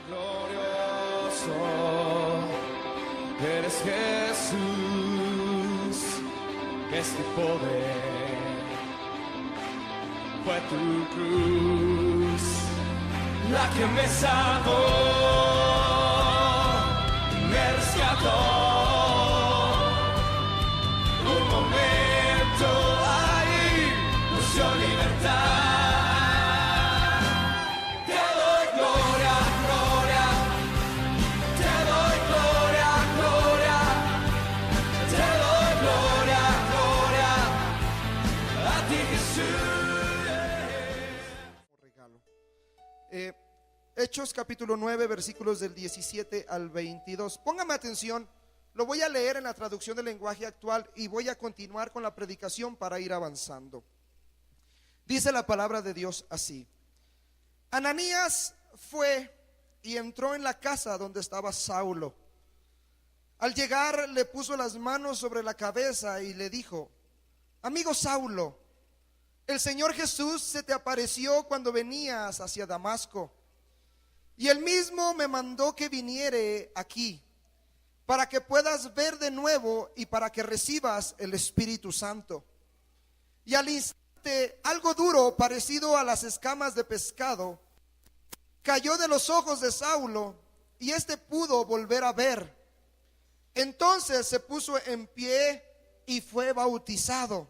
Glorioso eres Jesús, este poder fue tu cruz la que me salvó, me rescató. Un momento ahí, nos dio libertad. Hechos capítulo 9 versículos del 17 al 22. Póngame atención, lo voy a leer en la traducción del lenguaje actual y voy a continuar con la predicación para ir avanzando. Dice la palabra de Dios así: Ananías fue y entró en la casa donde estaba Saulo. Al llegar le puso las manos sobre la cabeza y le dijo: amigo Saulo, el Señor Jesús se te apareció cuando venías hacia Damasco, y él mismo me mandó que viniere aquí para que puedas ver de nuevo y para que recibas el Espíritu Santo. Y al instante algo duro, parecido a las escamas de pescado, cayó de los ojos de Saulo, y éste pudo volver a ver. Entonces se puso en pie y fue bautizado.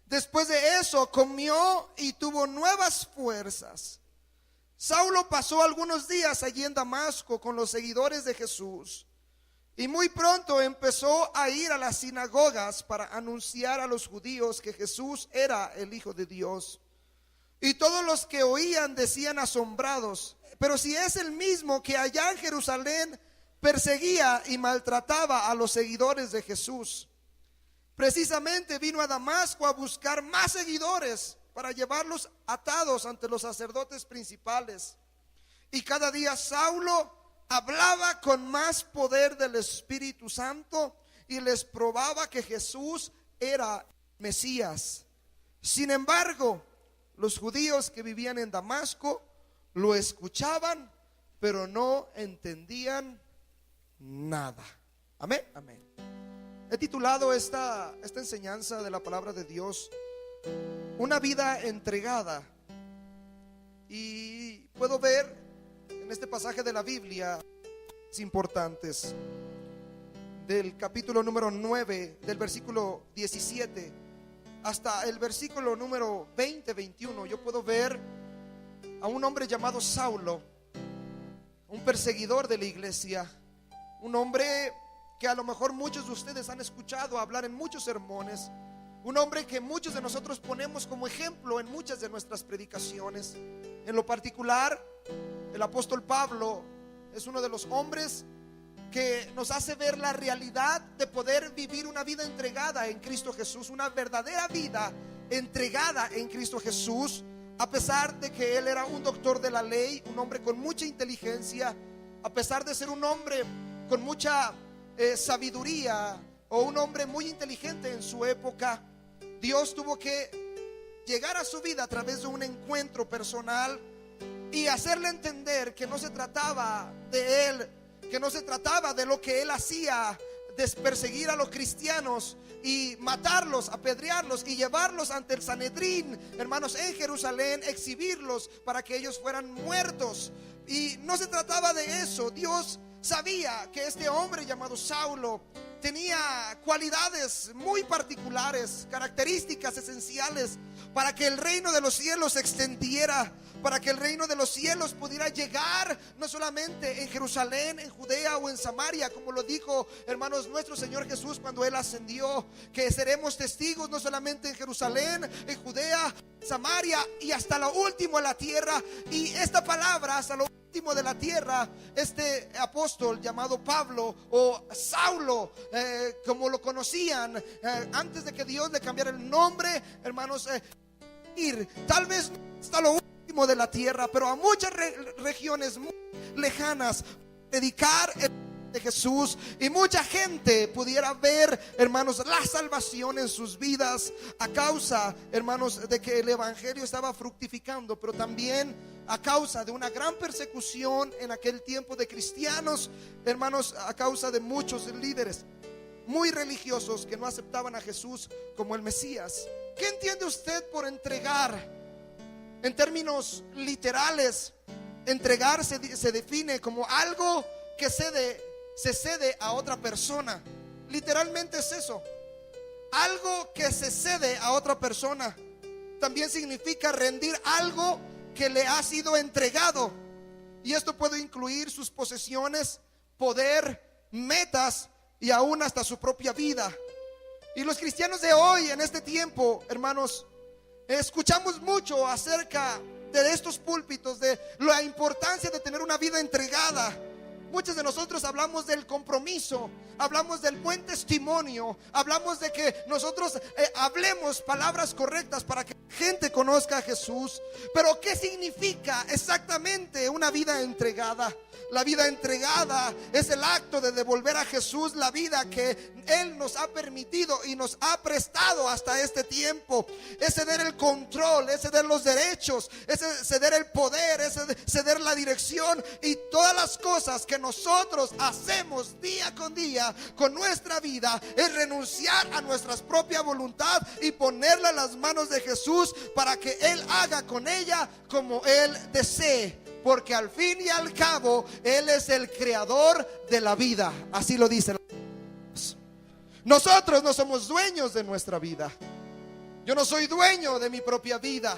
Después de eso comió y tuvo nuevas fuerzas. Saulo pasó algunos días allí en Damasco con los seguidores de Jesús, y muy pronto empezó a ir a las sinagogas para anunciar a los judíos que Jesús era el Hijo de Dios. Y todos los que oían decían asombrados: pero si es el mismo que allá en Jerusalén perseguía y maltrataba a los seguidores de Jesús. Precisamente vino a Damasco a buscar más seguidores para llevarlos atados ante los sacerdotes principales. Y cada día Saulo hablaba con más poder del Espíritu Santo y les probaba que Jesús era Mesías. Sin embargo, los judíos que vivían en Damasco lo escuchaban, pero no entendían nada. Amén, amén. He titulado esta enseñanza de la palabra de Dios: una vida entregada. Y puedo ver en este pasaje de la Biblia importantes del capítulo número 9, del versículo 17 hasta el versículo número 20-21. Yo puedo ver a un hombre llamado Saulo, un perseguidor de la iglesia, un hombre que a lo mejor muchos de ustedes han escuchado hablar en muchos sermones, un hombre que muchos de nosotros ponemos como ejemplo en muchas de nuestras predicaciones. En lo particular, el apóstol Pablo es uno de los hombres que nos hace ver la realidad de poder vivir una vida entregada en Cristo Jesús, una verdadera vida entregada en Cristo Jesús, a pesar de que él era un doctor de la ley, un hombre con mucha inteligencia, a pesar de ser un hombre con mucha sabiduría, o un hombre muy inteligente en su época. Dios tuvo que llegar a su vida a través de un encuentro personal y hacerle entender que no se trataba de él, que no se trataba de lo que él hacía, de perseguir a los cristianos y matarlos, apedrearlos y llevarlos ante el Sanedrín, hermanos, en Jerusalén, exhibirlos para que ellos fueran muertos. Y no se trataba de eso. Dios sabía que este hombre llamado Saulo tenía cualidades muy particulares, características esenciales para que el reino de los cielos se extendiera, para que el reino de los cielos pudiera llegar no solamente en Jerusalén, en Judea o en Samaria, como lo dijo, hermanos, nuestro Señor Jesús cuando Él ascendió, que seremos testigos no solamente en Jerusalén, en Judea, Samaria y hasta lo último de la tierra. Y esta palabra, hasta lo último de la tierra, este apóstol llamado Pablo o Saulo, como lo conocían antes de que Dios le cambiara el nombre, hermanos, ir tal vez hasta lo último de la tierra, pero a muchas regiones muy lejanas, predicar el de Jesús y mucha gente pudiera ver, hermanos, la salvación en sus vidas a causa, hermanos, de que el evangelio estaba fructificando, pero también a causa de una gran persecución en aquel tiempo de cristianos, hermanos, a causa de muchos líderes muy religiosos que no aceptaban a Jesús como el Mesías. ¿Qué entiende usted por entregar? En términos literales, entregar se define como algo que se cede a otra persona. Literalmente es eso, algo que se cede a otra persona. También significa rendir algo que le ha sido entregado, y esto puede incluir sus posesiones, poder, metas y aún hasta su propia vida. Y los cristianos de hoy, en este tiempo, hermanos, escuchamos mucho acerca de estos púlpitos, de la importancia de tener una vida entregada. Muchos de nosotros hablamos del compromiso, hablamos del buen testimonio, hablamos de que nosotros hablemos palabras correctas para que la gente conozca a Jesús. Pero ¿qué significa exactamente una vida entregada? La vida entregada es el acto de devolver a Jesús la vida que Él nos ha permitido y nos ha prestado hasta este tiempo. Es ceder el control, es ceder los derechos, es ceder el poder, es ceder la dirección y todas las cosas que nosotros hacemos día con día con nuestra vida. Es renunciar a nuestra propia voluntad y ponerla en las manos de Jesús para que Él haga con ella como Él desee. Porque al fin y al cabo Él es el creador de la vida. Así lo dice. Nosotros no somos dueños de nuestra vida. Yo no soy dueño de mi propia vida.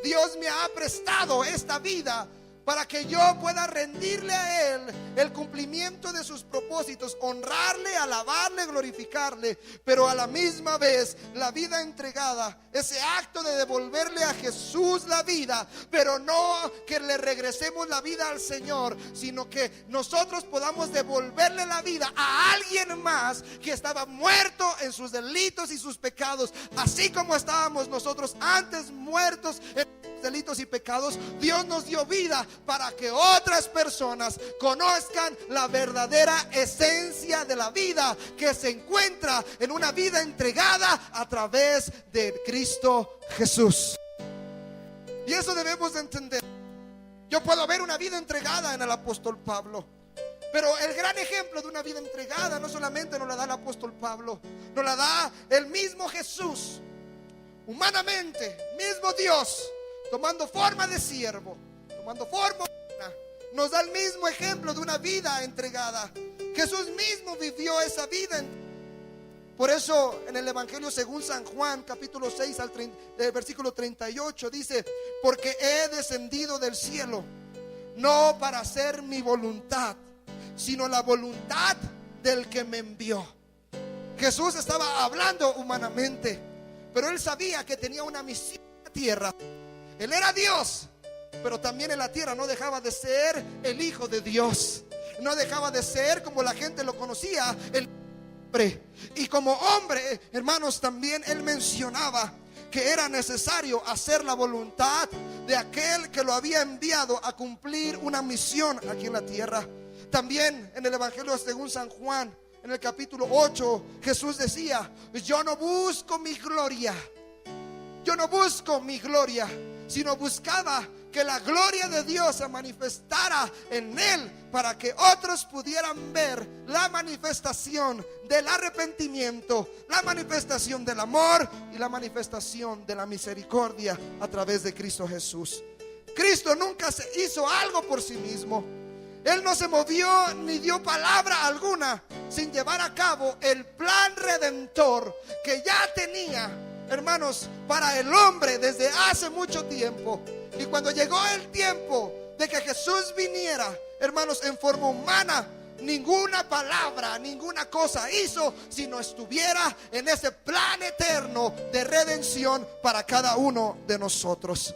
Dios me ha prestado esta vida para que yo pueda rendirle a Él el cumplimiento de sus propósitos, honrarle, alabarle, glorificarle. Pero a la misma vez, la vida entregada, ese acto de devolverle a Jesús la vida, pero no que le regresemos la vida al Señor, sino que nosotros podamos devolverle la vida a alguien más que estaba muerto en sus delitos y sus pecados. Así como estábamos nosotros antes muertos en delitos y pecados, Dios nos dio vida para que otras personas conozcan la verdadera esencia de la vida, que se encuentra en una vida entregada a través de Cristo Jesús. Y eso debemos de entender. Yo puedo ver una vida entregada en el apóstol Pablo, pero el gran ejemplo de una vida entregada no solamente nos la da el apóstol Pablo, nos la da el mismo Jesús, humanamente, mismo Dios, tomando forma de siervo, tomando forma humana, nos da el mismo ejemplo de una vida entregada. Jesús mismo vivió esa vida. Por eso en el Evangelio según San Juan, capítulo 6, versículo 38, dice: porque he descendido del cielo, no para hacer mi voluntad, sino la voluntad del que me envió. Jesús estaba hablando humanamente, pero Él sabía que tenía una misión en la tierra. Él era Dios, pero también en la tierra no dejaba de ser el Hijo de Dios. No dejaba de ser, como la gente lo conocía, el hombre. Y como hombre, hermanos, también Él mencionaba que era necesario hacer la voluntad de aquel que lo había enviado a cumplir una misión aquí en la tierra. También en el Evangelio según San Juan, en el capítulo 8, Jesús decía: yo no busco mi gloria, yo no busco mi gloria, sino buscaba que la gloria de Dios se manifestara en Él, para que otros pudieran ver la manifestación del arrepentimiento, la manifestación del amor y la manifestación de la misericordia a través de Cristo Jesús. Cristo nunca se hizo algo por sí mismo. Él no se movió ni dio palabra alguna sin llevar a cabo el plan redentor que ya tenía, hermanos, para el hombre desde hace mucho tiempo. Y cuando llegó el tiempo de que Jesús viniera, hermanos, en forma humana, ninguna palabra, ninguna cosa hizo, sino estuviera en ese plan eterno de redención para cada uno de nosotros.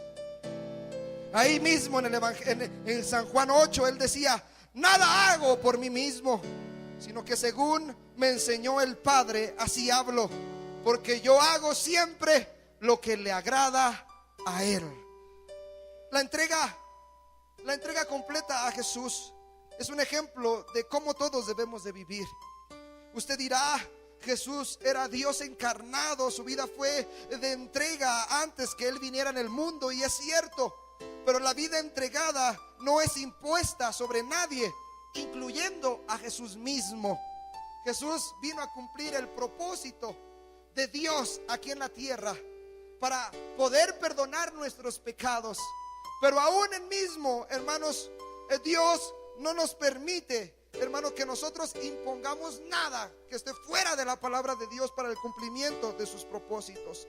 Ahí mismo en San Juan 8, Él decía: nada hago por mí mismo, sino que según me enseñó el Padre, así hablo, porque yo hago siempre lo que le agrada a Él. La entrega completa a Jesús es un ejemplo de cómo todos debemos de vivir. Usted dirá, Jesús era Dios encarnado, su vida fue de entrega antes que Él viniera en el mundo, y es cierto, pero la vida entregada no es impuesta sobre nadie, incluyendo a Jesús mismo. Jesús vino a cumplir el propósito de Dios aquí en la tierra para poder perdonar nuestros pecados. Pero aún en mismo, hermanos, Dios no nos permite, hermanos, que nosotros impongamos nada que esté fuera de la palabra de Dios para el cumplimiento de sus propósitos.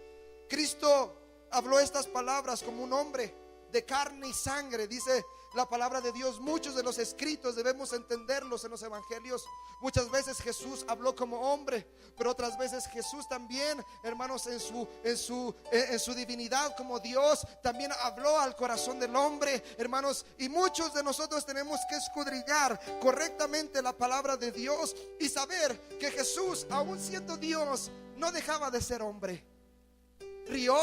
Cristo habló estas palabras como un hombre de carne y sangre, dice la palabra de Dios. Muchos de los escritos debemos entenderlos en los evangelios. Muchas veces Jesús habló como hombre, pero otras veces Jesús también, hermanos, en su divinidad como Dios, también habló al corazón del hombre, hermanos. Y muchos de nosotros tenemos que escudriñar correctamente la palabra de Dios y saber que Jesús, aun siendo Dios, no dejaba de ser hombre. Rió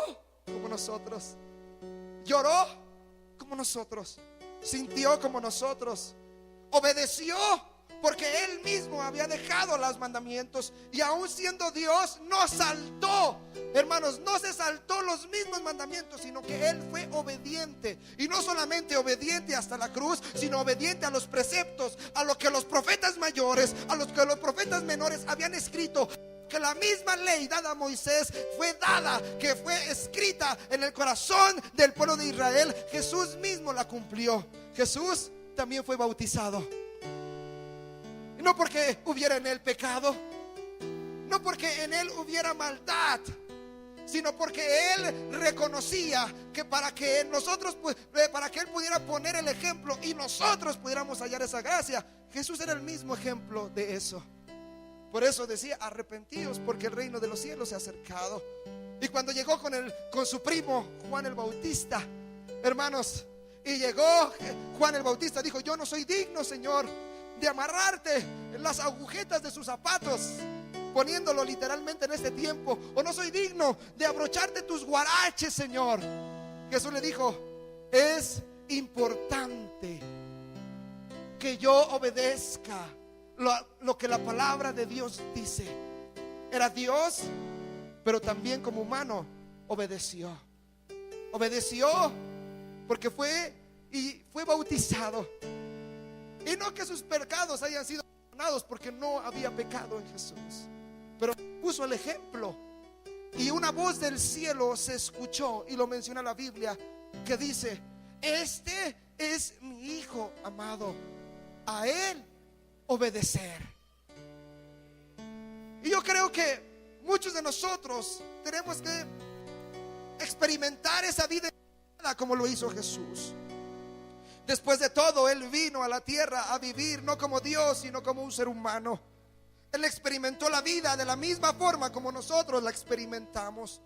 como nosotros, lloró como nosotros, sintió como nosotros, obedeció porque Él mismo había dejado los mandamientos, y aún siendo Dios no saltó, hermanos, no se saltó los mismos mandamientos, sino que Él fue obediente. Y no solamente obediente hasta la cruz, sino obediente a los preceptos, a lo que los profetas mayores, a los que los profetas menores habían escrito. Que la misma ley dada a Moisés fue dada, que fue escrita en el corazón del pueblo de Israel, Jesús mismo la cumplió. Jesús también fue bautizado, y no porque hubiera en él pecado, no porque en él hubiera maldad, sino porque él reconocía que para que nosotros, para que él pudiera poner el ejemplo y nosotros pudiéramos hallar esa gracia, Jesús era el mismo ejemplo de eso. Por eso decía, arrepentíos porque el reino de los cielos se ha acercado. Y cuando llegó con su primo Juan el Bautista, hermanos, y llegó Juan el Bautista, dijo: yo no soy digno, Señor, de amarrarte en las agujetas de sus zapatos, poniéndolo literalmente en este tiempo, o no soy digno de abrocharte tus guaraches, Señor. Jesús le dijo: es importante que yo obedezca lo que la palabra de Dios dice. Era Dios, pero también como humano obedeció. Obedeció porque fue bautizado. Y no que sus pecados hayan sido perdonados, porque no había pecado en Jesús, pero puso el ejemplo. Y una voz del cielo se escuchó, y lo menciona la Biblia, que dice: este es mi Hijo amado, a Él obedecer. Y yo creo que muchos de nosotros tenemos que experimentar esa vida como lo hizo Jesús. Después de todo, Él vino a la tierra a vivir no como Dios, sino como un ser humano. Él experimentó la vida de la misma forma como nosotros la experimentamos.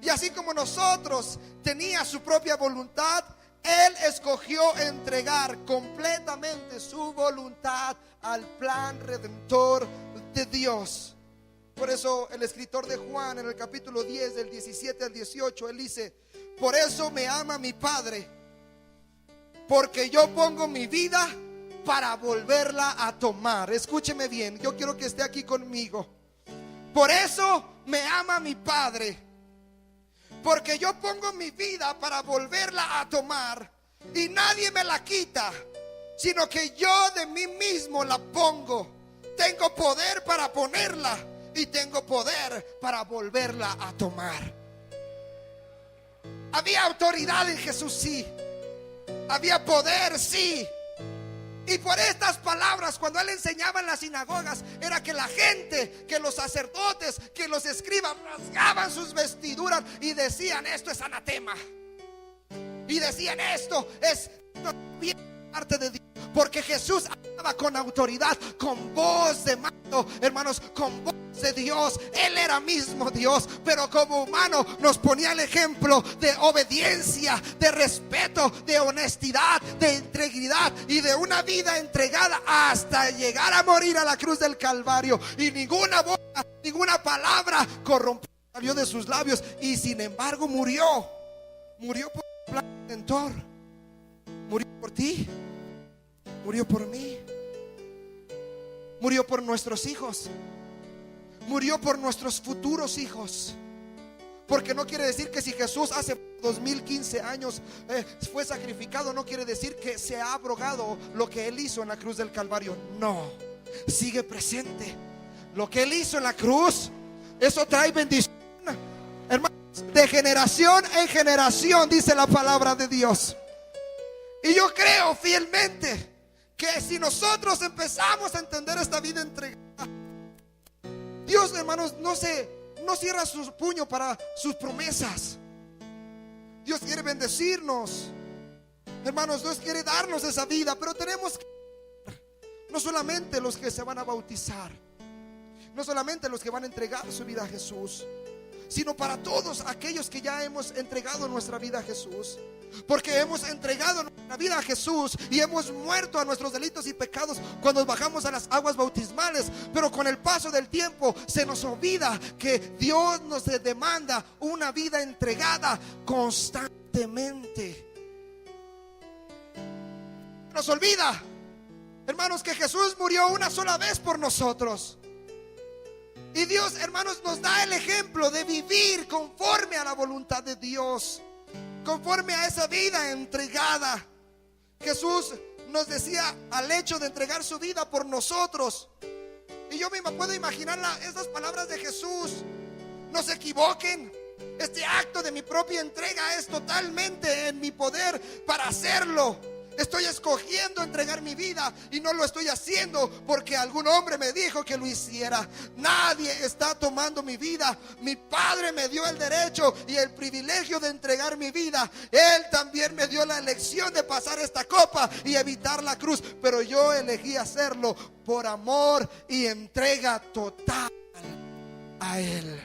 Y así como nosotros tenía su propia voluntad, Él escogió entregar completamente su voluntad al plan redentor de Dios. Por eso el escritor de Juan, en el capítulo 10, del 17 al 18, él dice: por eso me ama mi Padre, porque yo pongo mi vida para volverla a tomar. Escúcheme bien, yo quiero que esté aquí conmigo. Por eso me ama mi Padre, porque yo pongo mi vida para volverla a tomar, y nadie me la quita, sino que yo de mí mismo la pongo. Tengo poder para ponerla y tengo poder para volverla a tomar. Había autoridad en Jesús, sí. Había poder, sí. Y por estas palabras, cuando Él enseñaba en las sinagogas, era que la gente, que los sacerdotes, que los escribas rasgaban sus vestiduras y decían: esto es anatema. Y decían: esto es parte de Dios. Porque Jesús hablaba con autoridad, con voz de mando, hermanos, con voz de Dios. Él era mismo Dios, pero como humano nos ponía el ejemplo de obediencia, de respeto, de honestidad, de integridad y de una vida entregada hasta llegar a morir a la cruz del Calvario. Y ninguna voz, ninguna palabra corrompida salió de sus labios. Y sin embargo murió por el plan redentor. Murió por ti, murió por mí. Murió por nuestros hijos. Murió por nuestros futuros hijos. Porque no quiere decir que si Jesús hace 2015 años fue sacrificado, no quiere decir que se ha abrogado lo que Él hizo en la cruz del Calvario. No, sigue presente. Lo que Él hizo en la cruz, eso trae bendición, hermanos, de generación en generación, dice la palabra de Dios. Y yo creo fielmente que si nosotros empezamos a entender esta vida entregada, Dios, hermanos, no cierra su puño para sus promesas. Dios quiere bendecirnos, hermanos. Dios quiere darnos esa vida, pero tenemos que, no solamente los que se van a bautizar, no solamente los que van a entregar su vida a Jesús, sino para todos aquellos que ya hemos entregado nuestra vida a Jesús. Porque hemos entregado nuestra vida a Jesús y hemos muerto a nuestros delitos y pecados cuando bajamos a las aguas bautismales. Pero con el paso del tiempo se nos olvida que Dios nos demanda una vida entregada constantemente. Nos olvida, hermanos, que Jesús murió una sola vez por nosotros. Y Dios, hermanos, nos da el ejemplo de vivir conforme a la voluntad de Dios, conforme a esa vida entregada. Jesús nos decía al hecho de entregar su vida por nosotros. Y yo me puedo imaginar esas palabras de Jesús: no se equivoquen, este acto de mi propia entrega es totalmente en mi poder para hacerlo. Estoy escogiendo entregar mi vida y no lo estoy haciendo porque algún hombre me dijo que lo hiciera. Nadie está tomando mi vida. Mi Padre me dio el derecho y el privilegio de entregar mi vida. Él también me dio la elección de pasar esta copa y evitar la cruz, pero yo elegí hacerlo por amor y entrega total a Él.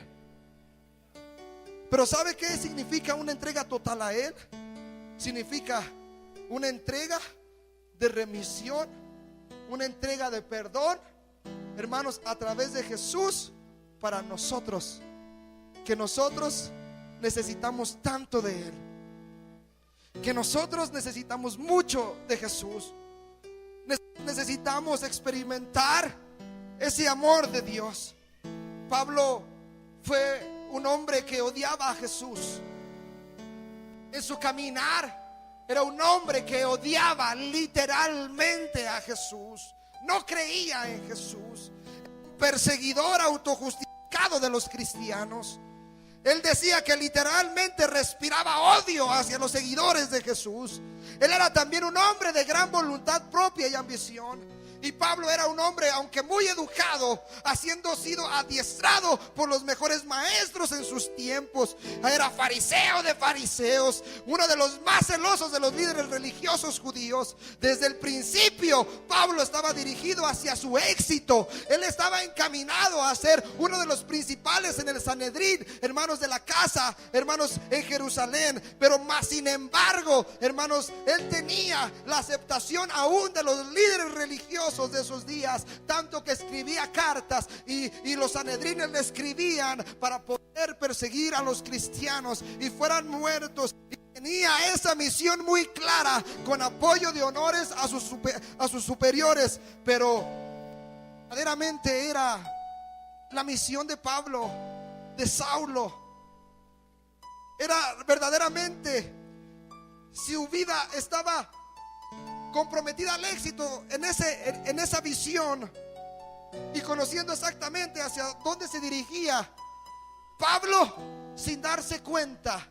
Pero ¿sabe qué significa una entrega total a Él? Significa una entrega de remisión, una entrega de perdón, hermanos, a través de Jesús para nosotros, que nosotros necesitamos tanto de Él, que nosotros necesitamos mucho de Jesús. Necesitamos experimentar ese amor de Dios. Pablo fue un hombre que odiaba a Jesús. En su caminar era un hombre que odiaba literalmente a Jesús. No creía en Jesús. Un perseguidor autojustificado de los cristianos. Él decía que literalmente respiraba odio hacia los seguidores de Jesús. Él era también un hombre de gran voluntad propia y ambición. Y Pablo era un hombre, aunque muy educado, habiendo sido adiestrado por los mejores maestros en sus tiempos. Era fariseo de fariseos, uno de los más celosos de los líderes religiosos judíos. Desde el principio Pablo estaba dirigido hacia su éxito. Él estaba encaminado a ser uno de los principales en el Sanedrín, hermanos, de la casa, hermanos, en Jerusalén. Pero más sin embargo, hermanos, él tenía la aceptación aún de los líderes religiosos de esos días, tanto que escribía cartas y los sanedrines le escribían para poder perseguir a los cristianos y fueran muertos. Y tenía esa misión muy clara, con apoyo de honores a sus superiores. Pero verdaderamente era la misión de Pablo, de Saulo. Era verdaderamente, si su vida estaba comprometida al éxito en esa visión y conociendo exactamente hacia dónde se dirigía, Pablo, sin darse cuenta,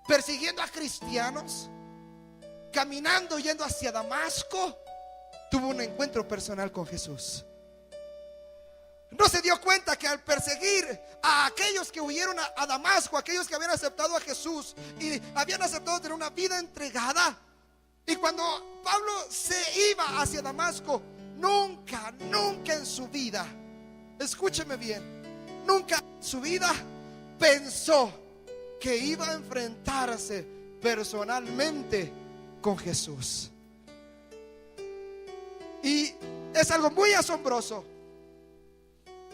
persiguiendo a cristianos, caminando yendo hacia Damasco, tuvo un encuentro personal con Jesús. No se dio cuenta que al perseguir a aquellos que huyeron a Damasco, aquellos que habían aceptado a Jesús y habían aceptado tener una vida entregada, y cuando Pablo se iba hacia Damasco, nunca en su vida, escúcheme bien, nunca en su vida pensó que iba a enfrentarse personalmente con Jesús. Y es algo muy asombroso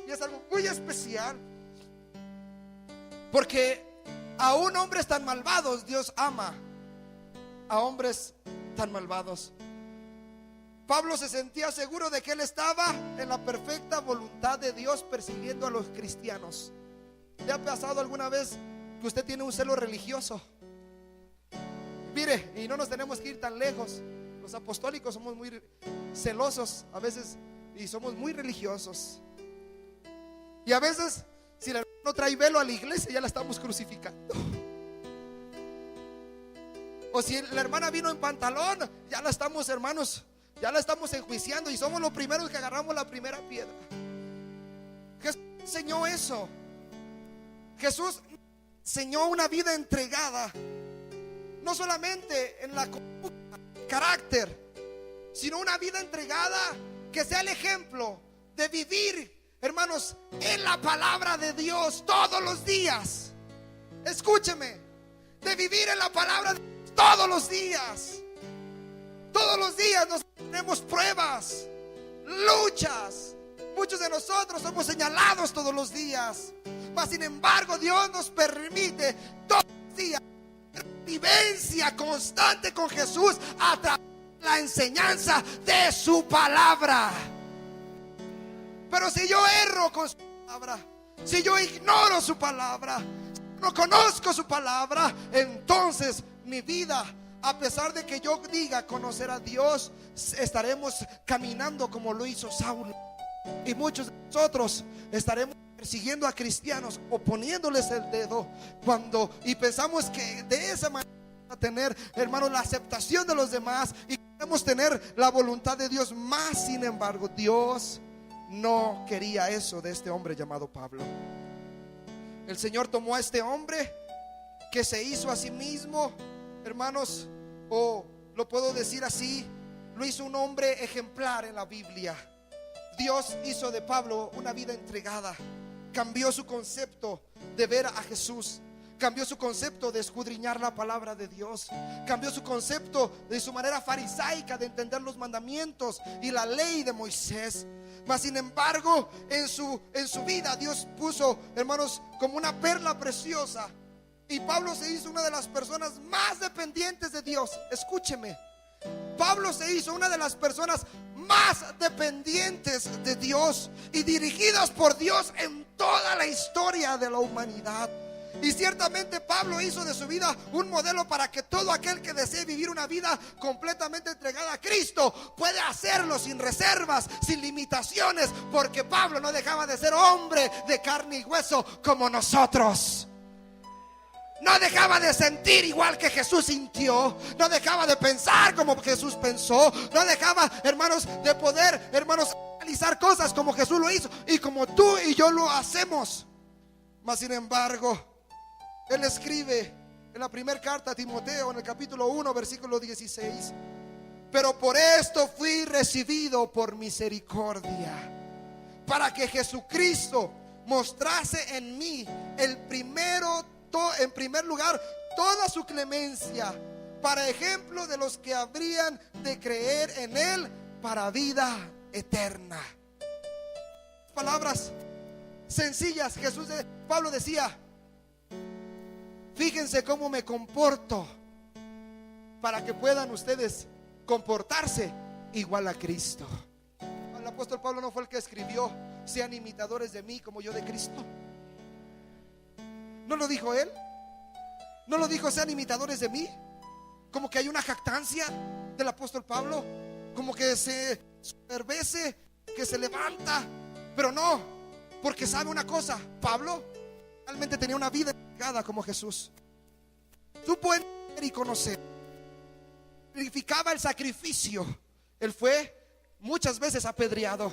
y es algo muy especial, porque aún hombres tan malvados Dios ama a hombres tan malvados. Pablo se sentía seguro de que él estaba en la perfecta voluntad de Dios persiguiendo a los cristianos. ¿Le ha pasado alguna vez que usted tiene un celo religioso? Mire, y no nos tenemos que ir tan lejos. Los apostólicos somos muy celosos a veces y somos muy religiosos. Y a veces, si el hermano no trae velo a la iglesia, ya la estamos crucificando. O si la hermana vino en pantalón, ya la estamos, hermanos, ya la estamos enjuiciando y somos los primeros que agarramos la primera piedra. Jesús enseñó eso. Jesús enseñó una vida entregada, no solamente en la conducta, carácter, sino una vida entregada que sea el ejemplo de vivir, hermanos, en la palabra de Dios todos los días. Escúcheme, de vivir en la palabra de Dios todos los días. Todos los días nos tenemos pruebas, luchas. Muchos de nosotros somos señalados todos los días, mas sin embargo Dios nos permite todos los días vivencia constante con Jesús a través de la enseñanza de su palabra. Pero si yo erro con su palabra, si yo ignoro su palabra, si no conozco su palabra, entonces mi vida, a pesar de que yo diga conocer a Dios, estaremos caminando como lo hizo Saulo. Y muchos de nosotros estaremos persiguiendo a cristianos o poniéndoles el dedo y pensamos que de esa manera vamos a tener, hermanos, la aceptación de los demás y podemos tener la voluntad de Dios. Más sin embargo, Dios no quería eso de este hombre llamado Pablo. El Señor tomó a este hombre que se hizo a sí mismo, hermanos, o lo puedo decir así, lo hizo un hombre ejemplar en la Biblia. Dios hizo de Pablo una vida entregada. Cambió su concepto de ver a Jesús. Cambió su concepto de escudriñar la palabra de Dios. Cambió su concepto de su manera farisaica de entender los mandamientos y la ley de Moisés. Mas sin embargo, en su vida Dios puso, hermanos, como una perla preciosa. Y Pablo se hizo una de las personas más dependientes de Dios. Escúcheme, Pablo se hizo una de las personas más dependientes de Dios y dirigidas por Dios en toda la historia de la humanidad. Y ciertamente Pablo hizo de su vida un modelo para que todo aquel que desee vivir una vida completamente entregada a Cristo puede hacerlo sin reservas, sin limitaciones, porque Pablo no dejaba de ser hombre de carne y hueso como nosotros. No dejaba de sentir igual que Jesús sintió. No dejaba de pensar como Jesús pensó. No dejaba, hermanos, de poder, hermanos, realizar cosas como Jesús lo hizo y como tú y yo lo hacemos. Mas sin embargo, él escribe en la primera carta a Timoteo, en el capítulo 1, versículo 16: pero por esto fui recibido por misericordia, para que Jesucristo mostrase en mí en primer lugar toda su clemencia, para ejemplo de los que habrían de creer en él para vida eterna. Palabras sencillas. Pablo decía: fíjense cómo me comporto para que puedan ustedes comportarse igual a Cristo. El apóstol Pablo no fue el que escribió: sean imitadores de mí como yo de Cristo. ¿No lo dijo él? ¿No lo dijo sean imitadores de mí? Como que hay una jactancia del apóstol Pablo, como que se soberbece, que se levanta. Pero no, porque sabe una cosa: Pablo realmente tenía una vida entregada como Jesús. Supo entender y conocer, verificaba el sacrificio. Él fue muchas veces apedreado,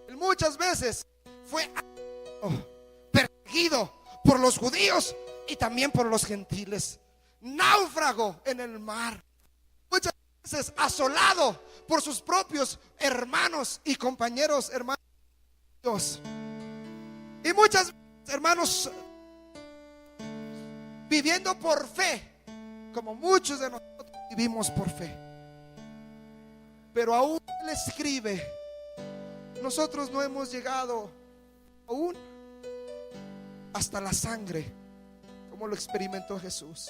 él muchas veces fue perseguido por los judíos y también por los gentiles, náufrago en el mar, muchas veces asolado por sus propios hermanos y compañeros hermanos, y muchas veces, hermanos, viviendo por fe, como muchos de nosotros vivimos por fe. Pero aún él escribe: nosotros no hemos llegado aún hasta la sangre como lo experimentó Jesús.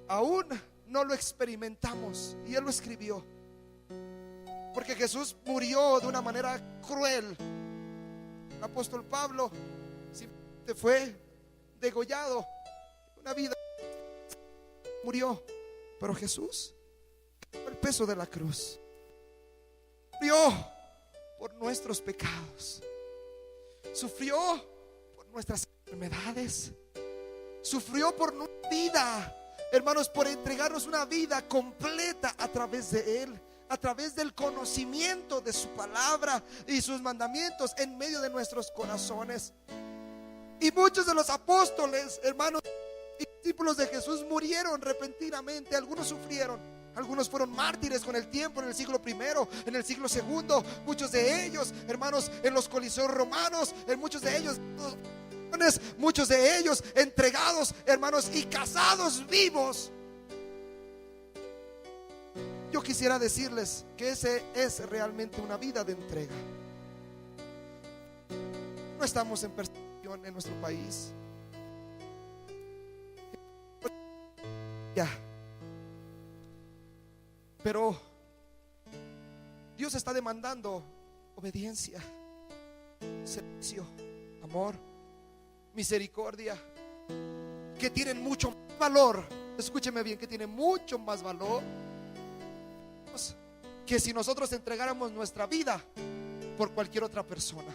Aún no lo experimentamos. Y él lo escribió porque Jesús murió de una manera cruel. El apóstol Pablo simplemente fue degollado, una vida, murió. Pero Jesús cargó el peso de la cruz, murió por nuestros pecados, sufrió por nuestras enfermedades, sufrió por nuestra vida, hermanos, por entregarnos una vida completa a través de Él, a través del conocimiento de su palabra y sus mandamientos en medio de nuestros corazones. Y muchos de los apóstoles, hermanos, y discípulos de Jesús murieron repentinamente. Algunos sufrieron, algunos fueron mártires con el tiempo, en el siglo primero, en el siglo segundo. Muchos de ellos, hermanos, en los coliseos romanos, en muchos de ellos entregados, hermanos, y cazados vivos. Yo quisiera decirles que ese es realmente una vida de entrega. No estamos en persecución en nuestro país. Ya. Pero Dios está demandando obediencia, servicio, amor, misericordia, que tienen mucho más valor. Escúcheme bien, que tienen mucho más valor que si nosotros entregáramos nuestra vida por cualquier otra persona.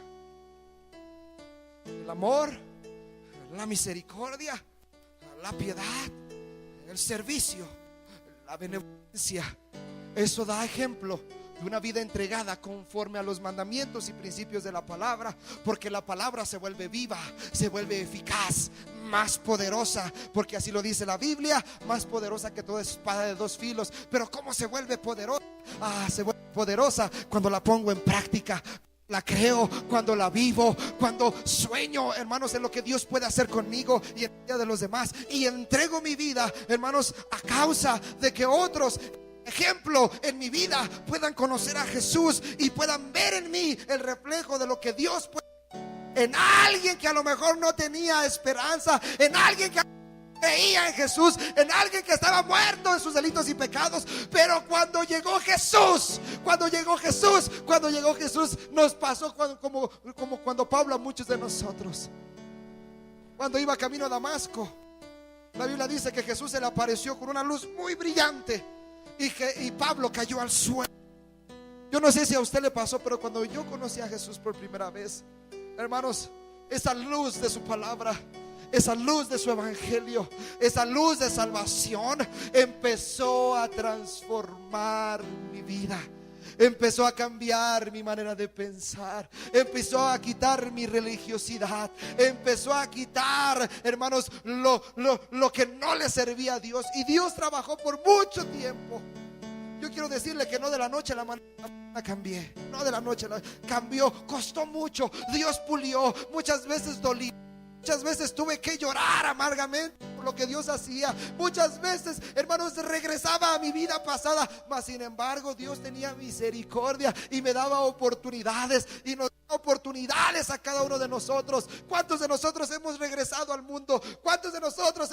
El amor, la misericordia, la piedad, el servicio, la benevolencia, eso da ejemplo de una vida entregada conforme a los mandamientos y principios de la palabra, porque la palabra se vuelve viva, se vuelve eficaz, más poderosa, porque así lo dice la Biblia, más poderosa que toda espada de dos filos. Pero ¿cómo se vuelve poderosa? Se vuelve poderosa cuando la pongo en práctica, la creo, cuando la vivo, cuando sueño, hermanos, en lo que Dios puede hacer conmigo y en la vida de los demás, y entrego mi vida, hermanos, a causa de que otros, ejemplo en mi vida, puedan conocer a Jesús y puedan ver en mí el reflejo de lo que Dios puede, en alguien que a lo mejor no tenía esperanza, en alguien que creía en Jesús, en alguien que estaba muerto en sus delitos y pecados. Pero cuando llegó Jesús, nos pasó como cuando Pablo a muchos de nosotros, cuando iba camino a Damasco. La Biblia dice que Jesús se le apareció con una luz muy brillante y Pablo cayó al suelo. Yo no sé si a usted le pasó, pero cuando yo conocí a Jesús por primera vez, hermanos, esa luz de su palabra, esa luz de su evangelio, esa luz de salvación empezó a transformar mi vida. Empezó a cambiar mi manera de pensar, empezó a quitar mi religiosidad, empezó a quitar, hermanos, lo que no le servía a Dios. Y Dios trabajó por mucho tiempo. Yo quiero decirle que no de la noche a la mañana cambié, no de la noche a la cambió, costó mucho. Dios pulió, muchas veces dolí, muchas veces tuve que llorar amargamente por lo que Dios hacía. Muchas veces, hermanos, regresaba a mi vida pasada, mas sin embargo Dios tenía misericordia y me daba oportunidades, y nos da oportunidades a cada uno de nosotros. ¿Cuántos de nosotros hemos regresado al mundo? ¿Cuántos de nosotros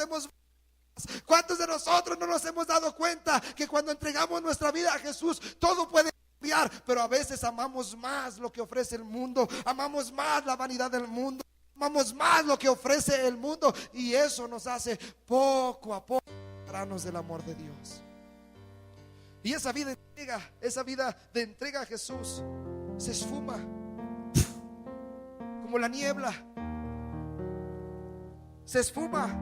no nos hemos dado cuenta que cuando entregamos nuestra vida a Jesús, todo puede cambiar? Pero a veces amamos más lo que ofrece el mundo, amamos más la vanidad del mundo, amamos más lo que ofrece el mundo, y eso nos hace poco a poco separarnos del amor de Dios. Y esa vida de entrega a Jesús se esfuma como la niebla, se esfuma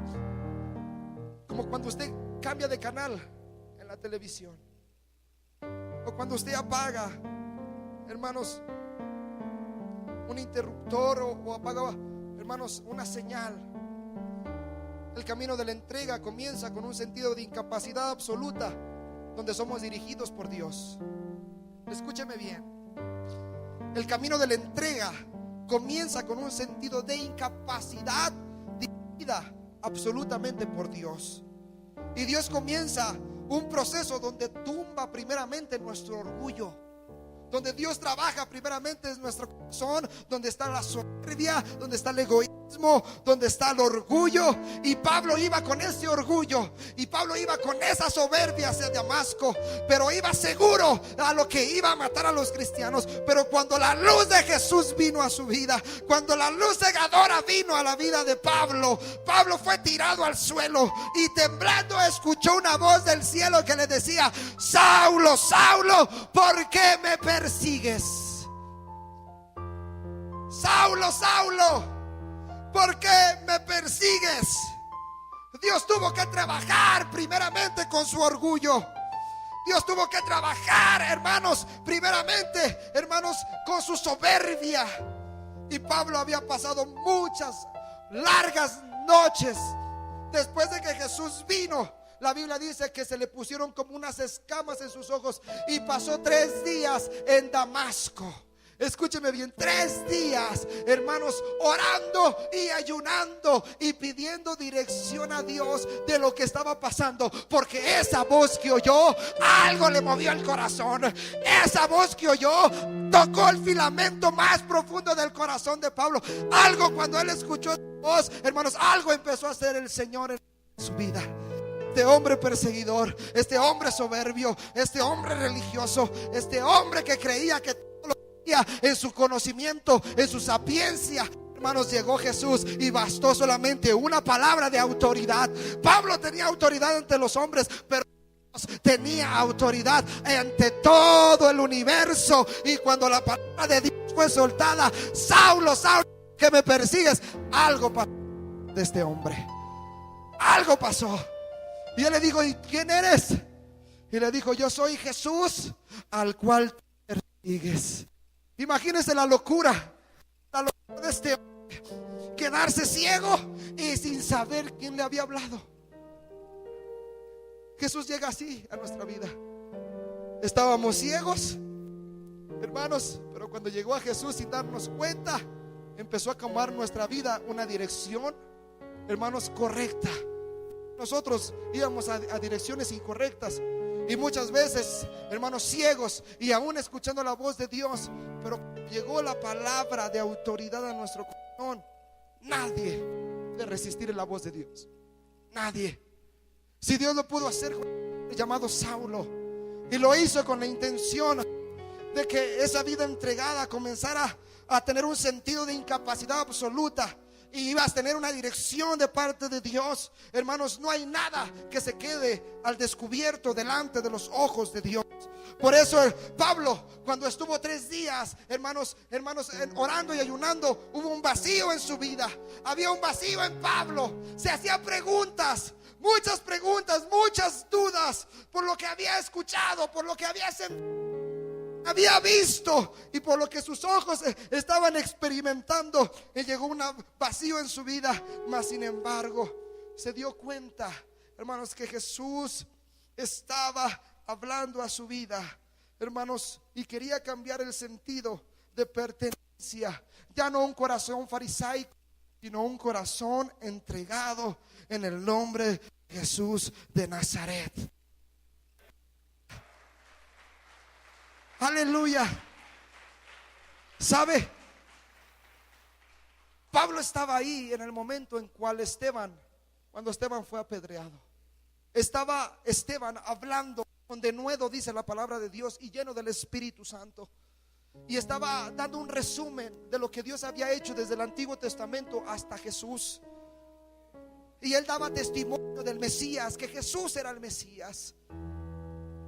como cuando usted cambia de canal en la televisión, o cuando usted apaga, hermanos, un interruptor, o apaga, hermanos, una señal. El camino de la entrega comienza con un sentido de incapacidad absoluta, donde somos dirigidos por Dios. Escúcheme bien. El camino de la entrega comienza con un sentido de incapacidad dirigida absolutamente por Dios. Y Dios comienza un proceso donde tumba primeramente nuestro orgullo, donde Dios trabaja primeramente en nuestro corazón, donde está la soberbia, donde está el egoísmo, donde está el orgullo, y Pablo iba con ese orgullo, y Pablo iba con esa soberbia hacia Damasco, pero iba seguro a lo que iba a matar a los cristianos. Pero cuando la luz de Jesús vino a su vida, cuando la luz cegadora vino a la vida de Pablo, Pablo fue tirado al suelo y temblando escuchó una voz del cielo que le decía: Saulo, Saulo, ¿por qué me persigues? Saulo, Saulo, ¿por qué me persigues? Dios tuvo que trabajar primeramente con su orgullo. Dios tuvo que trabajar, hermanos, primeramente, hermanos, con su soberbia. Y Pablo había pasado muchas largas noches después de que Jesús vino. La Biblia dice que se le pusieron como unas escamas en sus ojos y pasó 3 días en Damasco. Escúcheme bien, 3 días, hermanos, orando y ayunando y pidiendo dirección a Dios de lo que estaba pasando, porque esa voz que oyó, algo le movió el corazón. Esa voz que oyó tocó el filamento más profundo del corazón de Pablo. Algo, cuando él escuchó esa voz, hermanos, algo empezó a hacer el Señor en su vida. Este hombre perseguidor, este hombre soberbio, este hombre religioso, este hombre que creía que en su conocimiento, en su sapiencia, hermanos, llegó Jesús y bastó solamente una palabra de autoridad. Pablo tenía autoridad ante los hombres, pero tenía autoridad ante todo el universo. Y cuando la palabra de Dios fue soltada: Saulo, Saulo, que me persigues, algo pasó de este hombre. Algo pasó. Y él le dijo: ¿y quién eres? Y le dijo: yo soy Jesús al cual te persigues. Imagínense la locura de este hombre, quedarse ciego y sin saber quién le había hablado. Jesús llega así a nuestra vida. Estábamos ciegos, hermanos, pero cuando llegó a Jesús, sin darnos cuenta, empezó a tomar nuestra vida una dirección, hermanos, correcta. Nosotros íbamos a direcciones incorrectas y muchas veces, hermanos, ciegos y aún escuchando la voz de Dios. Pero llegó la palabra de autoridad a nuestro corazón, nadie puede resistir la voz de Dios. Nadie. Si Dios lo pudo hacer con el llamado Saulo, y lo hizo con la intención de que esa vida entregada comenzara a tener un sentido de incapacidad absoluta, y ibas a tener una dirección de parte de Dios. Hermanos, no hay nada que se quede al descubierto delante de los ojos de Dios. Por eso Pablo, cuando estuvo 3 días, hermanos, orando y ayunando, hubo un vacío en su vida. Había un vacío en Pablo. Se hacía preguntas, muchas dudas, por lo que había escuchado, por lo que había visto y por lo que sus ojos estaban experimentando. Y llegó un vacío en su vida. Mas sin embargo se dio cuenta, hermanos, que Jesús estaba hablando a su vida, hermanos, y quería cambiar el sentido de pertenencia. Ya no un corazón farisaico, sino un corazón entregado en el nombre de Jesús de Nazaret. Aleluya. ¿Sabe? Pablo estaba ahí en el momento en cual cuando Esteban fue apedreado. Estaba Esteban hablando con denuedo, dice la palabra de Dios, y lleno del Espíritu Santo. Y estaba dando un resumen de lo que Dios había hecho desde el Antiguo Testamento hasta Jesús. Y él daba testimonio del Mesías, que Jesús era el Mesías.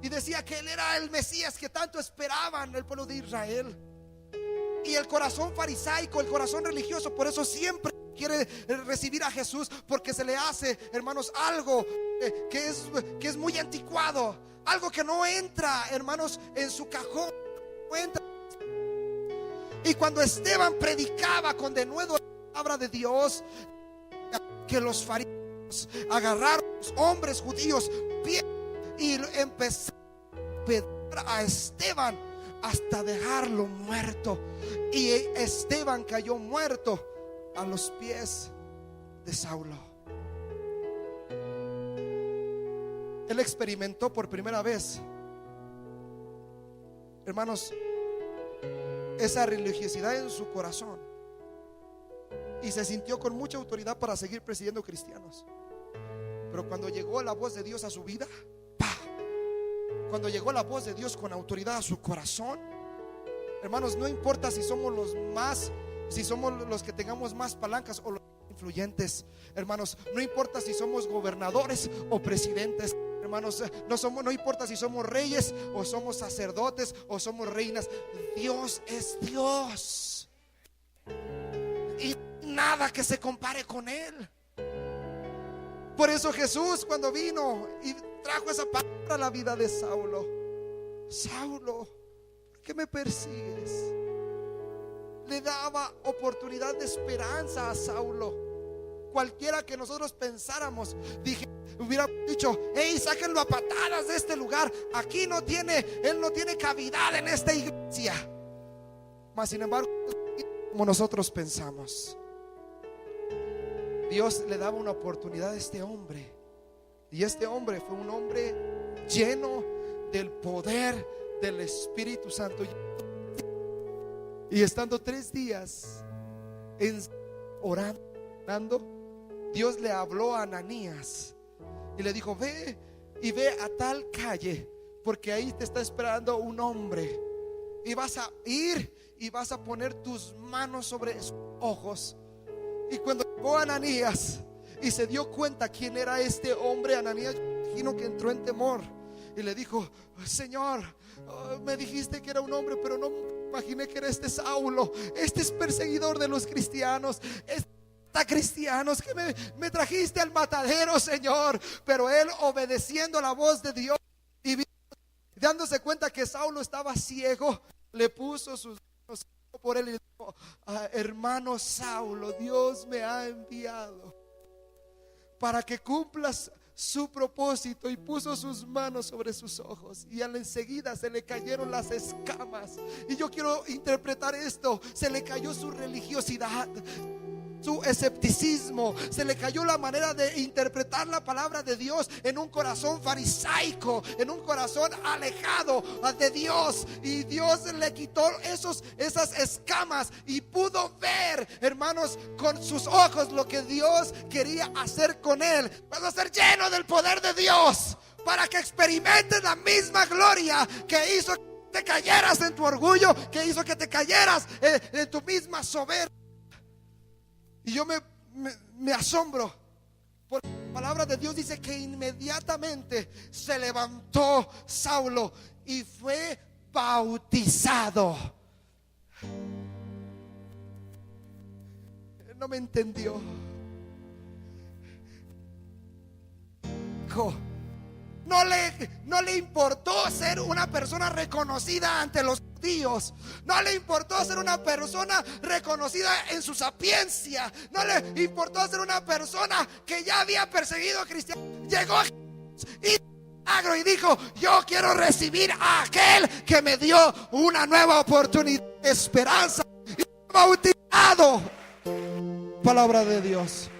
Y decía que él era el Mesías que tanto esperaban el pueblo de Israel. Y el corazón farisaico, el corazón religioso, por eso siempre quiere recibir a Jesús, porque se le hace, hermanos, algo que es muy anticuado, algo que no entra, hermanos, en su cajón, no entra. Y cuando Esteban predicaba con denuedo la palabra de Dios, que los fariseos agarraron a los hombres judíos y empezaron a pedrar a Esteban hasta dejarlo muerto. Y Esteban cayó muerto a los pies de Saulo. Él experimentó por primera vez, hermanos, esa religiosidad en su corazón. y se sintió con mucha autoridad para seguir presidiendo cristianos. Pero cuando llegó la voz de Dios a su vida, ¡pah! Cuando llegó la voz de Dios con autoridad a su corazón, hermanos, no importa si somos los que tengamos más palancas o los influyentes, hermanos, no importa si somos gobernadores o presidentes, hermanos, no importa si somos reyes o somos sacerdotes o somos reinas, Dios es Dios y nada que se compare con Él. Por eso Jesús, cuando vino y trajo esa palabra a la vida de Saulo: Saulo, ¿por qué me persigues? Le daba oportunidad de esperanza a Saulo. Cualquiera que nosotros pensáramos, hubiera dicho: hey, sáquenlo a patadas de este lugar, aquí él no tiene cavidad en esta iglesia. Mas sin embargo, como nosotros pensamos, Dios le daba una oportunidad a este hombre. Y este hombre fue un hombre lleno del poder del Espíritu Santo. Y estando 3 días orando, Dios le habló a Ananías y le dijo: ve a tal calle, porque ahí te está esperando un hombre, y vas a ir y vas a poner tus manos sobre sus ojos. Y cuando llegó Ananías y se dio cuenta quién era este hombre, Ananías, yo imagino que entró en temor y le dijo: Señor, me dijiste que era un hombre, pero no imaginé que era este Saulo. Este es perseguidor de los cristianos, cristianos que me trajiste al matadero, Señor. Pero él, obedeciendo la voz de Dios y dándose cuenta que Saulo estaba ciego, le puso sus manos por él y le dijo: hermano Saulo, Dios me ha enviado para que cumplas su propósito. Y puso sus manos sobre sus ojos y enseguida se le cayeron las escamas. Y yo quiero interpretar esto: se le cayó su religiosidad, su escepticismo, se le cayó la manera de interpretar la palabra de Dios en un corazón farisaico, en un corazón alejado de Dios. Y Dios le quitó esas escamas y pudo ver, hermanos, con sus ojos lo que Dios quería hacer con él. Vas a ser lleno del poder de Dios para que experimentes la misma gloria que hizo que te cayeras en tu orgullo, que hizo que te cayeras en tu misma soberbia. Y yo me asombro, porque la palabra de Dios dice que inmediatamente se levantó Saulo y fue bautizado. No me entendió. No le importó ser una persona reconocida ante los judíos. No le importó ser una persona reconocida en su sapiencia. No le importó ser una persona que ya había perseguido a cristianos. Llegó y dijo: yo quiero recibir a aquel que me dio una nueva oportunidad, esperanza. Y bautizado. Palabra de Dios.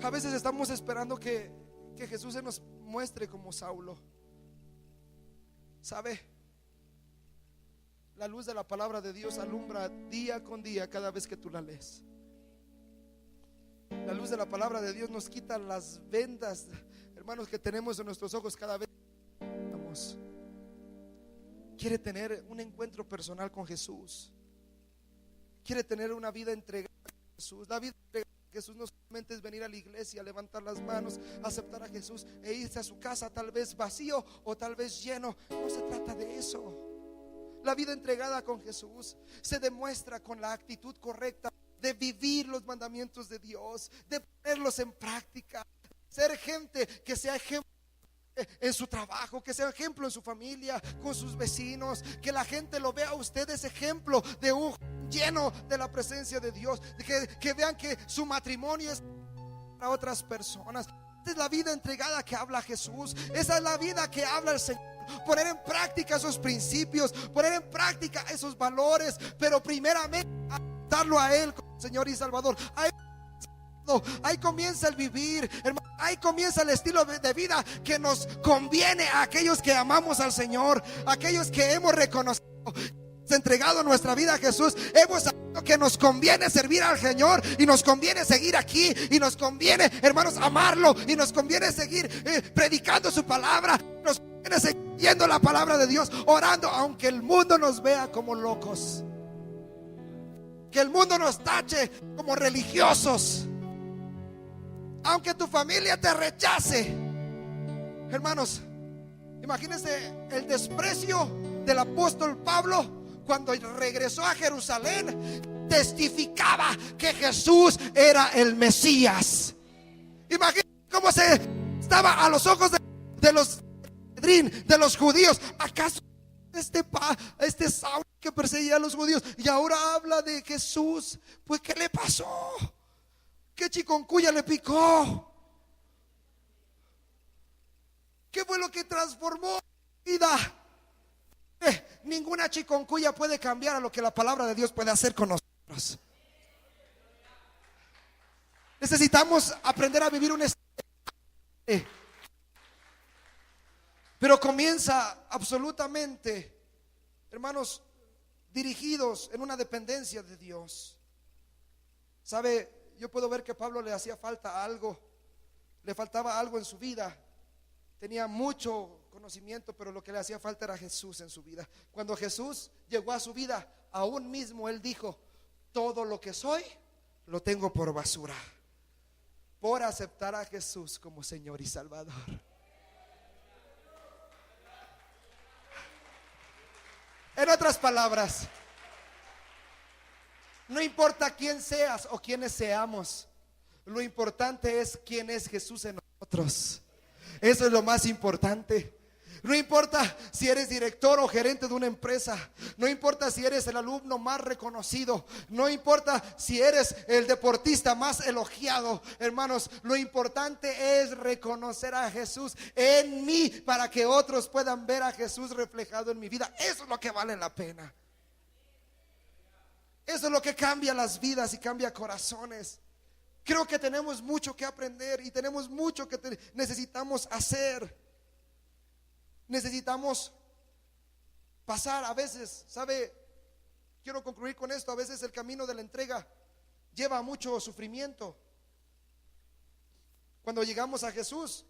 A veces estamos esperando que Jesús se nos muestre como Saulo. ¿Sabe? La luz de la palabra de Dios alumbra día con día cada vez que tú la lees. La luz de la palabra de Dios nos quita las vendas, hermanos, que tenemos en nuestros ojos cada vez que vamos. Quiere tener un encuentro personal con Jesús. Quiere tener una vida entregada a Jesús. La vida entregada a Jesús no solamente es venir a la iglesia, levantar las manos, aceptar a Jesús e irse a su casa, tal vez vacío o tal vez lleno. No se trata de eso. La vida entregada con Jesús se demuestra con la actitud correcta de vivir los mandamientos de Dios, de ponerlos en práctica, ser gente que sea ejemplo en su trabajo, que sea ejemplo en su familia, con sus vecinos, que la gente lo vea a usted ese ejemplo de un lleno de la presencia de Dios, que vean que su matrimonio es para otras personas. Esa es la vida entregada que habla Jesús. Esa es la vida que habla el Señor. Poner en práctica esos principios, poner en práctica esos valores, pero primeramente darlo a Él como Señor y Salvador. Ahí comienza el vivir, hermano. Ahí comienza el estilo de vida que nos conviene a aquellos que amamos al Señor, a aquellos que hemos reconocido entregado nuestra vida a Jesús, hemos sabido que nos conviene servir al Señor, y nos conviene seguir aquí, y nos conviene, hermanos, amarlo, y nos conviene seguir predicando su palabra, nos conviene seguir yendo la palabra de Dios, orando, aunque el mundo nos vea como locos, que el mundo nos tache como religiosos, aunque tu familia te rechace. Hermanos, imagínense el desprecio del apóstol Pablo cuando regresó a Jerusalén. Testificaba que Jesús era el Mesías. Imagínense cómo se estaba a los ojos de los judíos. ¿Acaso este Saulo que perseguía a los judíos y ahora habla de Jesús? Pues ¿qué le pasó? ¿Qué chikungunya le picó? ¿Qué fue lo que transformó su vida? Ninguna chikungunya puede cambiar a lo que la palabra de Dios puede hacer con nosotros. Necesitamos aprender a vivir un estilo, pero comienza absolutamente, hermanos, dirigidos en una dependencia de Dios. ¿Sabe? Yo puedo ver que a Pablo le hacía falta algo, le faltaba algo en su vida. Tenía mucho conocimiento, pero lo que le hacía falta era Jesús en su vida. Cuando Jesús llegó a su vida, aún mismo él dijo: todo lo que soy lo tengo por basura, por aceptar a Jesús como Señor y Salvador. En otras palabras, no importa quién seas o quiénes seamos, lo importante es quién es Jesús en nosotros. Eso es lo más importante. No importa si eres director o gerente de una empresa, no importa si eres el alumno más reconocido, no importa si eres el deportista más elogiado, hermanos, lo importante es reconocer a Jesús en mí para que otros puedan ver a Jesús reflejado en mi vida. Eso es lo que vale la pena. Eso es lo que cambia las vidas y cambia corazones. Creo que tenemos mucho que aprender y tenemos mucho que necesitamos hacer. Necesitamos pasar a veces, ¿sabe? Quiero concluir con esto. A veces el camino de la entrega lleva mucho sufrimiento. Cuando llegamos a Jesús,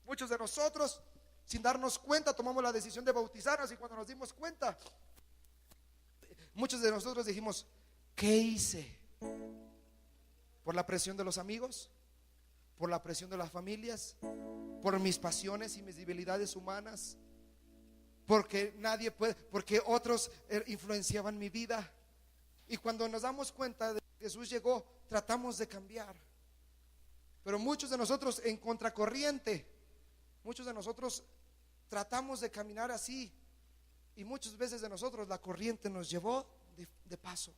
muchos de nosotros, sin darnos cuenta, tomamos la decisión de bautizarnos, y cuando nos dimos cuenta, muchos de nosotros dijimos: ¿qué hice? Por la presión de los amigos, por la presión de las familias, por mis pasiones y mis debilidades humanas, porque nadie puede, porque otros influenciaban mi vida. Y cuando nos damos cuenta de que Jesús llegó, tratamos de cambiar. Pero muchos de nosotros en contracorriente, muchos de nosotros tratamos de caminar así, y muchas veces de nosotros la corriente nos llevó de paso.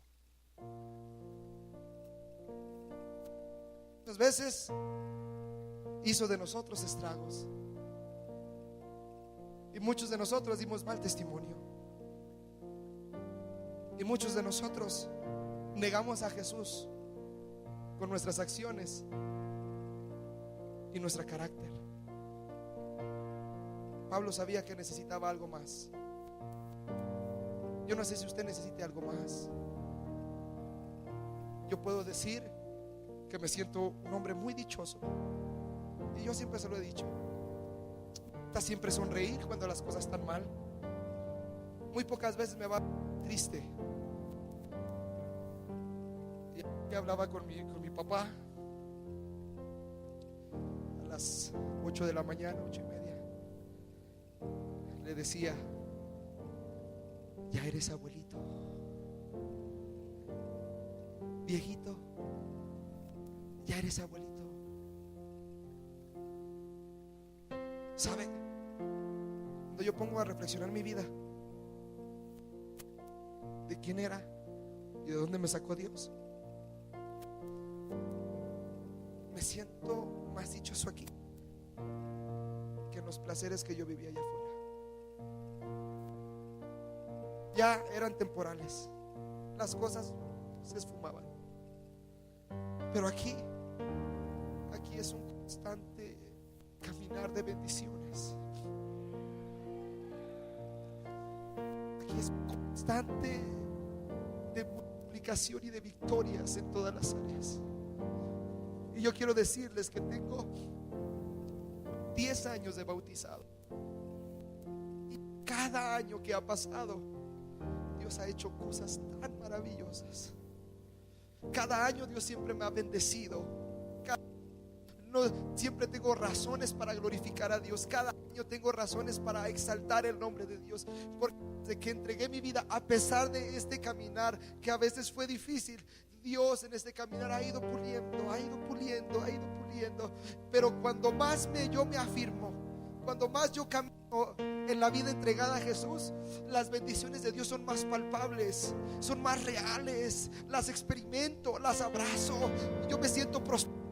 Muchas veces hizo de nosotros estragos, y muchos de nosotros dimos mal testimonio, y muchos de nosotros negamos a Jesús con nuestras acciones y nuestro carácter. Pablo sabía que necesitaba algo más. Yo no sé si usted necesite algo más. Yo puedo decir que me siento un hombre muy dichoso, y yo siempre se lo he dicho. Está siempre sonreír cuando las cosas están mal. Muy pocas veces me va triste. Y hablaba con mi papá a las 8 de la mañana, 8:30. Le decía: ya eres abuelito, viejito, ya eres abuelito. ¿Sabe? Cuando yo pongo a reflexionar mi vida, de quién era y de dónde me sacó Dios, me siento más dichoso aquí que en los placeres que yo vivía allá afuera. Ya eran temporales, las cosas se esfumaban, pero aquí es un constante caminar de bendiciones. Aquí y es constante de multiplicación y de victorias en todas las áreas. Y yo quiero decirles que tengo 10 años de bautizado, y cada año que ha pasado Dios ha hecho cosas tan maravillosas. Cada año Dios siempre me ha bendecido. No, siempre tengo razones para glorificar a Dios. Cada año tengo razones para exaltar el nombre de Dios, porque desde que entregué mi vida, a pesar de este caminar que a veces fue difícil, Dios en este caminar ha ido puliendo, ha ido puliendo, ha ido puliendo. Pero cuando más yo me afirmo, cuando más yo camino en la vida entregada a Jesús, las bendiciones de Dios son más palpables, son más reales. Las experimento, las abrazo. Yo me siento prosperado.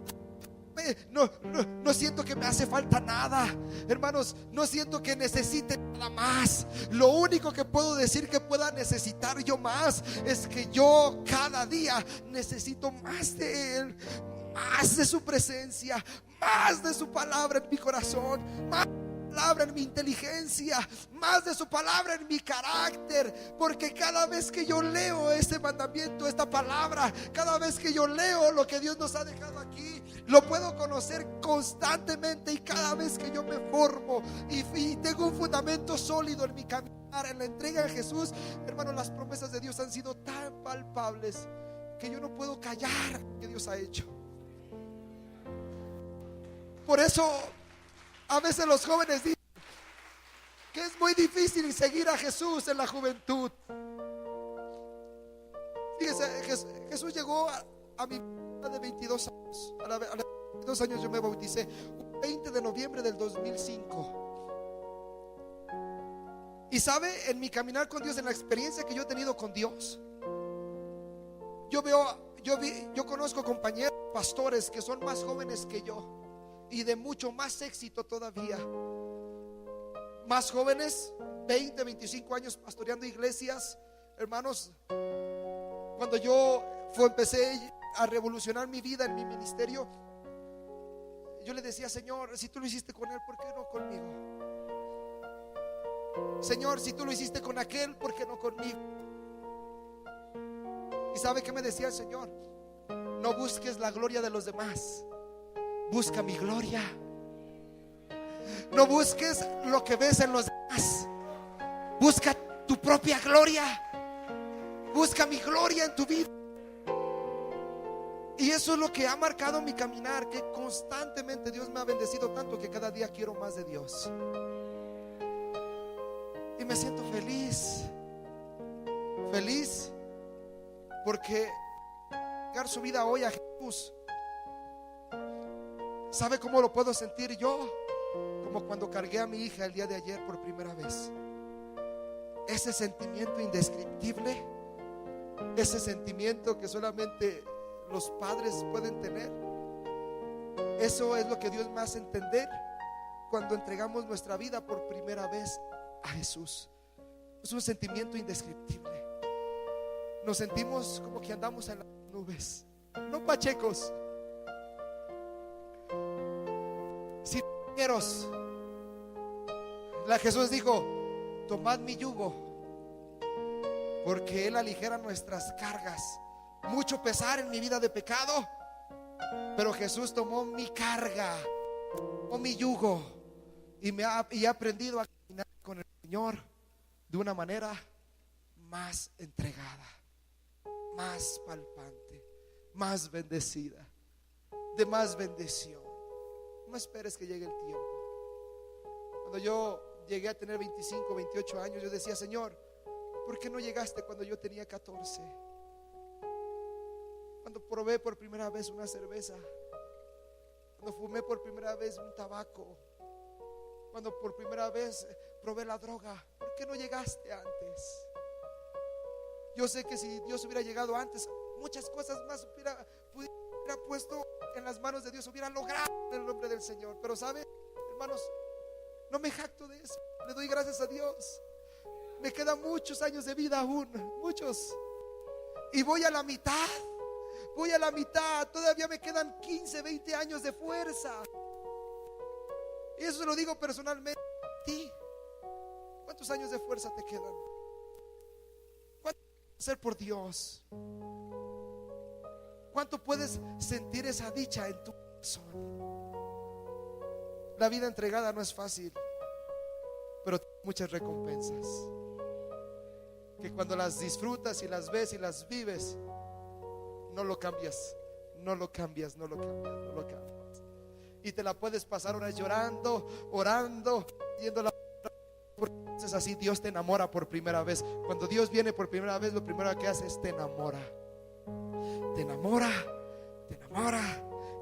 No siento que me hace falta nada, hermanos. No siento que necesite nada más. Lo único que puedo decir que pueda necesitar yo más es que yo cada día necesito más de Él, más de su presencia, más de su palabra en mi corazón, más palabra en mi inteligencia, más de su palabra en mi carácter. Porque cada vez que yo leo este mandamiento, esta palabra, cada vez que yo leo lo que Dios nos ha dejado aquí, lo puedo conocer constantemente. Y cada vez que yo me formo y tengo un fundamento sólido en mi caminar, en la entrega a Jesús, hermanos, las promesas de Dios han sido tan palpables que yo no puedo callar lo que Dios ha hecho. Por eso a veces los jóvenes dicen que es muy difícil seguir a Jesús en la juventud. Fíjese, Jesús llegó a mi vida de 22 años. A los 22 años yo me bauticé, un 20 de noviembre del 2005. Y sabe, en mi caminar con Dios, en la experiencia que yo he tenido con Dios, yo conozco compañeros pastores que son más jóvenes que yo y de mucho más éxito todavía. Más jóvenes, 20, 25 años pastoreando iglesias. Hermanos, cuando yo empecé a revolucionar mi vida en mi ministerio, yo le decía: Señor, si tú lo hiciste con él, ¿por qué no conmigo? Señor, si tú lo hiciste con aquel, ¿por qué no conmigo? ¿Y sabe qué me decía el Señor? No busques la gloria de los demás, busca mi gloria. No busques lo que ves en los demás, busca tu propia gloria. Busca mi gloria en tu vida. Y eso es lo que ha marcado mi caminar, que constantemente Dios me ha bendecido tanto que cada día quiero más de Dios. Y me siento feliz, feliz, porque dar su vida hoy a Jesús, ¿sabe cómo lo puedo sentir yo? Como cuando cargué a mi hija el día de ayer por primera vez. Ese sentimiento indescriptible, ese sentimiento que solamente los padres pueden tener. Eso es lo que Dios me hace entender cuando entregamos nuestra vida por primera vez a Jesús. Es un sentimiento indescriptible. Nos sentimos como que andamos en las nubes, no pachecos, sino ligeros. Jesús dijo: tomad mi yugo, porque Él aligera nuestras cargas. Mucho pesar en mi vida de pecado, pero Jesús tomó mi carga, tomó mi yugo, y he aprendido a caminar con el Señor de una manera más entregada, más palpante, más bendecida, de más bendición. No esperes que llegue el tiempo. Cuando yo llegué a tener 25, 28 años, yo decía: Señor, ¿por qué no llegaste cuando yo tenía 14? Cuando probé por primera vez una cerveza, cuando fumé por primera vez un tabaco, cuando por primera vez probé la droga, ¿por qué no llegaste antes? Yo sé que si Dios hubiera llegado antes, muchas cosas más hubiera puesto en las manos de Dios, hubiera logrado en el nombre del Señor. Pero ¿sabe, hermanos? No me jacto de eso, le doy gracias a Dios. Me quedan muchos años de vida aún, muchos, y voy a la mitad. Todavía me quedan 15, 20 años de fuerza. Y eso se lo digo personalmente a ti. ¿Cuántos años de fuerza te quedan? hacer por Dios? ¿Cuánto puedes sentir esa dicha en tu corazón? La vida entregada no es fácil, pero tiene muchas recompensas que cuando las disfrutas y las ves y las vives, no lo cambias, no lo cambias, no lo cambias, no lo cambias. Y te la puedes pasar horas llorando, orando, yendo la... Entonces así Dios te enamora por primera vez. Cuando Dios viene por primera vez, lo primero que hace es te enamora. Te enamora, te enamora,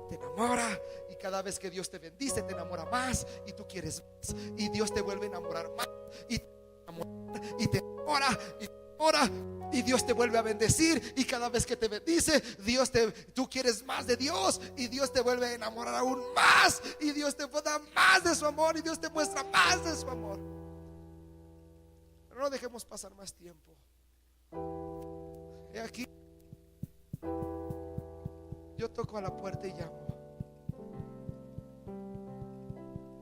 te enamora. Y cada vez que Dios te bendice, te enamora más. Y tú quieres más. Y Dios te vuelve a enamorar más. Y te enamora, y te enamora, y te enamora. Y Dios te vuelve a bendecir. Y cada vez que te bendice, tú quieres más de Dios. Y Dios te vuelve a enamorar aún más. Y Dios te da más de su amor. Y Dios te muestra más de su amor. Pero no dejemos pasar más tiempo. He aquí, yo toco a la puerta y llamo.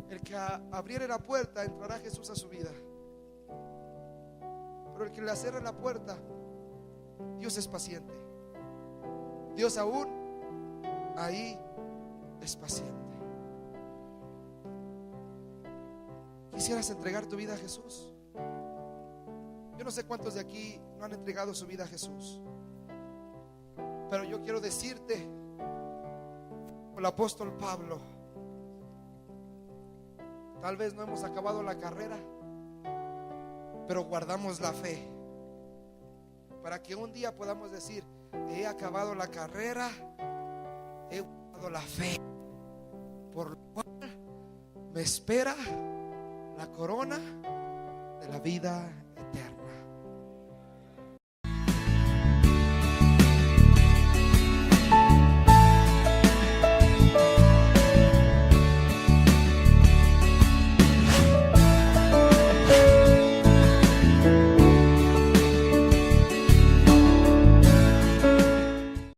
El que abriere la puerta, entrará Jesús a su vida. Pero el que le cierre la puerta, Dios es paciente. Dios aún ahí es paciente. ¿Quisieras entregar tu vida a Jesús? Yo no sé cuántos de aquí no han entregado su vida a Jesús, pero yo quiero decirte, como el apóstol Pablo, tal vez no hemos acabado la carrera, pero guardamos la fe, para que un día podamos decir: he acabado la carrera, he guardado la fe, por lo cual me espera la corona de la vida